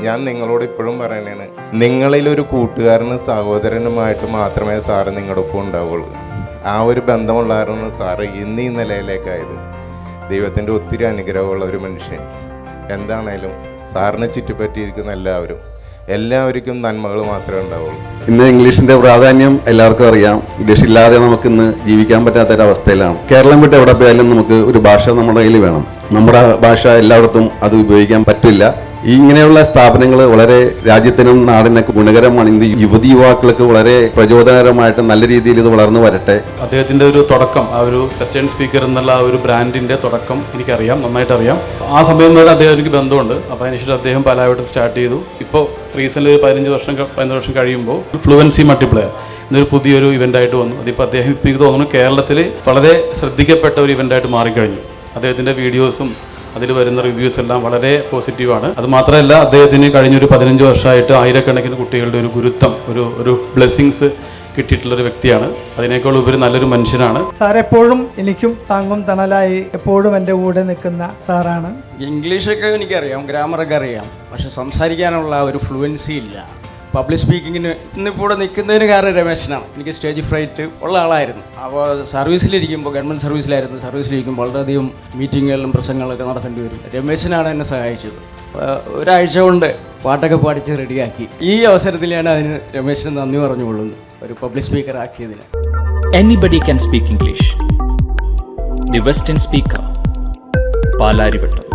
ഞാൻ നിങ്ങളോട് ഇപ്പോഴും പറയണേണ്, നിങ്ങളിലൊരു കൂട്ടുകാരനും സഹോദരനുമായിട്ട് മാത്രമേ സാറ് നിങ്ങളുടെ ഒപ്പം ഉണ്ടാവുള്ളൂ. ആ ഒരു ബന്ധമുള്ളായിരുന്നു സാറ് ഇന്ന് ഈ നിലയിലേക്കായത്. ദൈവത്തിൻ്റെ ഒത്തിരി അനുഗ്രഹമുള്ള ഒരു മനുഷ്യൻ. എന്താണേലും സാറിനെ ചുറ്റിപ്പറ്റിയിരിക്കുന്ന എല്ലാവർക്കും നന്മകൾ മാത്രമേ ഉണ്ടാവുള്ളൂ. ഇന്ന് ഇംഗ്ലീഷിന്റെ പ്രാധാന്യം എല്ലാവർക്കും അറിയാം. ഇംഗ്ലീഷ് ഇല്ലാതെ നമുക്കിന്ന് ജീവിക്കാൻ പറ്റാത്തൊരവസ്ഥയിലാണ്. കേരളം വിട്ട് എവിടെ പോയാലും നമുക്ക് ഒരു ഭാഷ നമ്മുടെ കയ്യിൽ വേണം. നമ്മുടെ ഭാഷ എല്ലായിടത്തും അത് ഉപയോഗിക്കാൻ പറ്റില്ല. ഇങ്ങനെയുള്ള സ്ഥാപനങ്ങൾ വളരെ രാജ്യത്തിനും നാടിനൊക്കെ ഗുണകരമാണ്. ഇന്ന് യുവക്കൾക്ക് വളരെ പ്രചോദനകരമായിട്ട് നല്ല രീതിയിൽ ഇത് വളർന്നു വരട്ടെ. അദ്ദേഹത്തിൻ്റെ ഒരു തുടക്കം, ആ ഒരു വെസ്റ്റേൺ സ്പീക്കർ എന്നുള്ള ആ ഒരു ബ്രാൻഡിൻ്റെ തുടക്കം എനിക്കറിയാം, നന്നായിട്ട് അറിയാം. ആ സമയം മുതൽ അദ്ദേഹം എനിക്ക് ബന്ധമുണ്ട്. അപ്പോൾ അതിനുശേഷം അദ്ദേഹം പലവട്ടം സ്റ്റാർട്ട് ചെയ്തു. ഇപ്പോൾ റീസെൻ്റ് 15 വർഷം കഴിയുമ്പോൾ ഫ്ലുവൻസി മൾട്ടിപ്ലെയർ എന്നൊരു പുതിയൊരു ഇവൻ്റായിട്ട് വന്നു. അതിപ്പോൾ അദ്ദേഹം ഇപ്പോൾ എനിക്ക് തോന്നുന്നു കേരളത്തിൽ വളരെ ശ്രദ്ധിക്കപ്പെട്ട ഒരു ഇവൻ്റായിട്ട് മാറിക്കഴിഞ്ഞു. അദ്ദേഹത്തിൻ്റെ വീഡിയോസും അതിൽ വരുന്ന റിവ്യൂസ് എല്ലാം വളരെ പോസിറ്റീവാണ്. അതുമാത്രമല്ല, അദ്ദേഹത്തിന് കഴിഞ്ഞൊരു 15 വർഷമായിട്ട് ആയിരക്കണക്കിന് കുട്ടികളുടെ ഒരു ഗുരുത്വം, ഒരു ബ്ലെസ്സിങ്സ് കിട്ടിയിട്ടുള്ളൊരു വ്യക്തിയാണ്. അതിനേക്കാൾ ഉപരി നല്ലൊരു മനുഷ്യനാണ്. സാർ എപ്പോഴും എനിക്കും താങ്ങും തണലായി എപ്പോഴും എൻ്റെ കൂടെ നിൽക്കുന്ന സാറാണ്. ഇംഗ്ലീഷൊക്കെ എനിക്കറിയാം, ഗ്രാമറൊക്കെ അറിയാം, പക്ഷെ സംസാരിക്കാനുള്ള ഒരു ഫ്ലുവൻസി ഇല്ല. പബ്ലിക് സ്പീക്കിങ്ങിന് ഇന്നിപ്പോൾ ഇവിടെ നിൽക്കുന്നതിന് കാരണം രമേശനാണ്. എനിക്ക് സ്റ്റേജ് ഫ്രൈറ്റ് ഉള്ള ആളായിരുന്നു. അപ്പോൾ സർവീസിലിരിക്കുമ്പോൾ, ഗവൺമെൻറ് സർവീസിലിരിക്കുമ്പോൾ വളരെയധികം മീറ്റിങ്ങുകളിലും പ്രസംഗങ്ങളൊക്കെ നടത്തേണ്ടി വരും. രമേശനാണ് എന്നെ സഹായിച്ചത്. ഒരാഴ്ച കൊണ്ട് പാട്ടൊക്കെ പാടിച്ച് റെഡിയാക്കി. ഈ അവസരത്തിൽ ഞാൻ അതിന് രമേശന് നന്ദി പറഞ്ഞുകൊള്ളുന്നു, ഒരു പബ്ലിക് സ്പീക്കർ ആക്കിയതിന്. Anybody can speak English. The Western Speaker, Palarivattom.